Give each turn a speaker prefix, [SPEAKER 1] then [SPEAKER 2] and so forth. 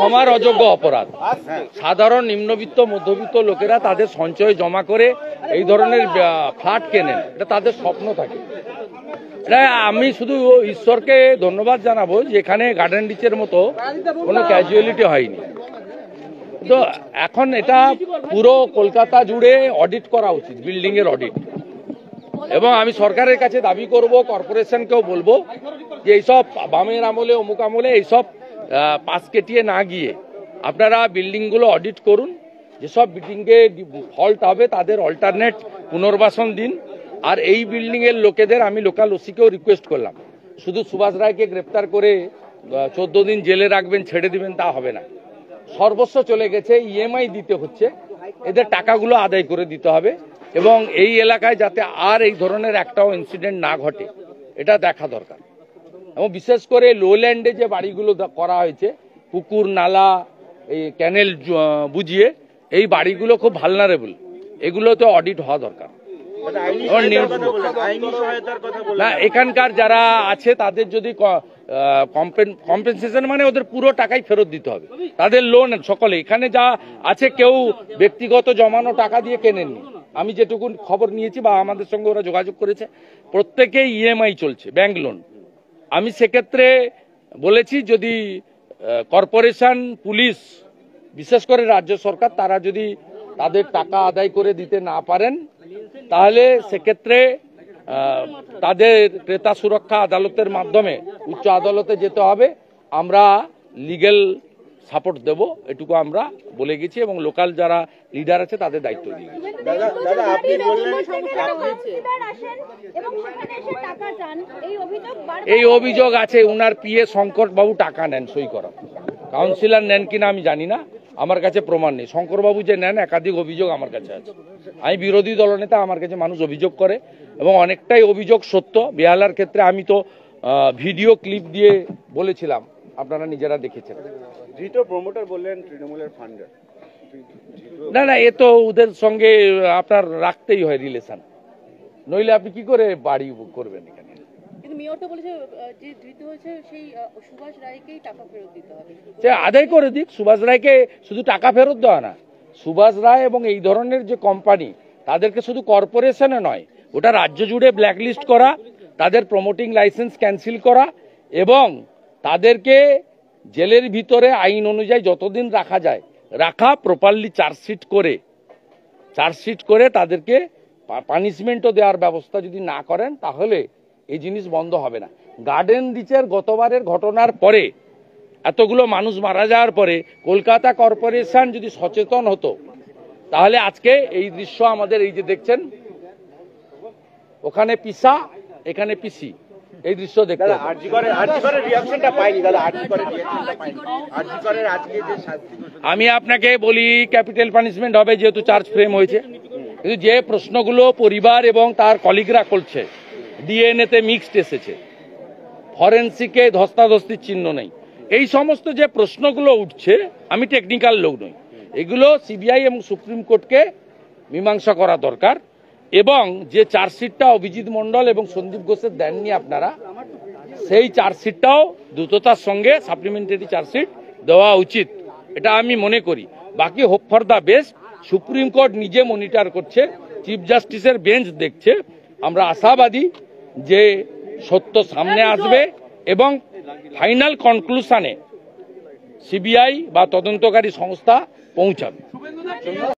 [SPEAKER 1] ক্ষমার অযোগ্য অপরাধ। সাধারণ নিম্নবিত্ত মধ্যবিত্ত লোকেরা তাদের সঞ্চয় জমা করে এই ধরনের ফ্ল্যাট কেনেন, এটা তাদের স্বপ্ন থাকে। আমি শুধু ঈশ্বরকে ধন্যবাদ জানাবো যে এখানে গার্ডেন রিচের মতো কোনো ক্যাজুয়ালিটি হয়নি। তো এখন এটা পুরো কলকাতা জুড়ে অডিট করা উচিত, বিল্ডিং এর অডিট। এবং আমি সরকারের কাছে দাবি করব, কর্পোরেশনকেও বলবো যে এইসব বামের আমলে অমুক আমলে এইসব পাশ কেটিয়ে না গিয়ে আপনারা বিল্ডিংগুলো অডিট করুন। যেসব বিল্ডিংয়ে ফল্ট হবে তাদের অল্টারনেট পুনর্বাসন দিন। আর এই বিল্ডিং এর লোকেদের আমি লোকাল ওসিকেও রিকোয়েস্ট করলাম, শুধু সুভাষ রায়কে গ্রেপ্তার করে 14 দিন জেলে রাখবেন ছেড়ে দিবেন তা হবে না। সর্বস্ব চলে গেছে, ইএমআই দিতে হচ্ছে, এদের টাকাগুলো আদায় করে দিতে হবে। এবং এই এলাকায় যাতে আর এই ধরনের একটাও ইনসিডেন্ট না ঘটে এটা দেখা দরকার। এবং বিশেষ করে লোল্যান্ডে যে বাড়িগুলো করা হয়েছে, পুকুর নালা এই ক্যানেল বুঝিয়ে এই বাড়িগুলো খুব ভালনারেবল, এগুলোতে অডিট হওয়া দরকার। না, এখানকার যারা আছে তাদের যদি কম্পেনসেশন মানে ওদের পুরো টাকাই ফেরত দিতে হবে, তাদের লোন সকলে। এখানে যা আছে কেউ ব্যক্তিগত জমানো টাকা দিয়ে কেনেননি, আমি যেটুকু খবর নিয়েছি বা আমাদের সঙ্গে ওরা যোগাযোগ করেছে, প্রত্যেকেই ইএমআই চলছে, ব্যাংক লোন। আমি সেক্ষেত্রে বলেছি যদি কর্পোরেশন, পুলিশ, বিশেষ করে রাজ্য সরকার তারা যদি তাদের টাকা আদায় করে দিতে না পারেন তাহলে সেক্ষেত্রে তাদের ক্রেতা সুরক্ষা আদালতের মাধ্যমে উচ্চ আদালতে যেতে হবে। আমরা লিগ্যাল সাপোর্ট দেব, এটুকু আমরা বলে গেছি এবং লোকাল যারা লিডার আছে তাদের দায়িত্ব দিয়ে গেছি। এই অভিযোগ আছে, উনার পিএ শঙ্কর বাবু টাকা নেন সই করা, কাউন্সিলর নেন কিনা আমি জানি না, আমার কাছে প্রমাণ নেই। শঙ্করবাবু যে নেন একাধিক অভিযোগ আমার কাছে আছে। আমি বিরোধী দলনেতা, আমার কাছে মানুষ অভিযোগ করে এবং অনেকটাই অভিযোগ সত্য। বেহালার ক্ষেত্রে আমি তো ভিডিও ক্লিপ দিয়ে বলেছিলাম, আপনারা নিজেরা দেখেছেন।
[SPEAKER 2] প্রমোটার বললেন তৃণমূলের ফান্ডার।
[SPEAKER 1] না, এ তো ওদের সঙ্গে আপনার রাখতেই হয় রিলেশন, নইলে আপনি কি করে বাড়ি করবেন এখানে। সে আদায় করে দিক, সুভাষ রায়কে শুধু টাকা ফেরত দেওয়া না, সুভাষ রায় এবং এই ধরনের যে কোম্পানি তাদেরকে শুধু কর্পোরেশনে নয় ওটা রাজ্য জুড়ে ব্ল্যাকলিস্ট করা, তাদের প্রমোটিং লাইসেন্স ক্যান্সেল করা এবং তাদেরকে জেলের ভিতরে আইন অনুযায়ী যতদিন রাখা যায় রাখা, প্রপারলি চার্জশিট করে তাদেরকে পানিশমেন্টও দেওয়ার ব্যবস্থা যদি না করেন তাহলে এই জিনিস বন্ধ হবে না। গার্ডেন রিচের গতবারের ঘটনার পরে, এতগুলো মানুষ মারা যাওয়ার পরে কলকাতা কর্পোরেশন যদি সচেতন হতো তাহলে আজকে এই দৃশ্য আমাদের এই যে দেখছেন, ওখানে পিসা এখানে পিসি, এই দৃশ্য দেখতে। আমি আপনাকে বলি ক্যাপিটাল পানিশমেন্ট হবে যেহেতু চার্জ ফ্রেম হয়েছে, কিন্তু যে প্রশ্নগুলো পরিবার এবং তার কলিগরা করছে, ডিএনএতে মিক্সড এসেছে, ফরেন্সিকে ধস্তাধস্তির চিহ্ন নেই, এই সমস্ত যে প্রশ্নগুলো উঠছে, আমি টেকনিক্যাল লোক নই, এগুলো সিবিআই এবং সুপ্রিম কোর্টকে মীমাংসা করা দরকার। এবং যে চার্জশিটটা অভিজিৎ মন্ডল এবং সন্দীপ ঘোষের দেননি আপনারা, সেই চার্জশিটটাও দ্রুততার সঙ্গে সাপ্লিমেন্টারি চার্জশিট দেওয়া উচিত, এটা আমি মনে করি। বাকি hope for the best, supreme court নিজে মনিটর করছে, চিফ জাস্টিসের বেঞ্চ দেখছে। আমরা আশাবাদী যে সত্য সামনে আসবে এবং ফাইনাল কনক্লুশনে সিবিআই বা তদন্তকারী সংস্থা পৌঁছাবে।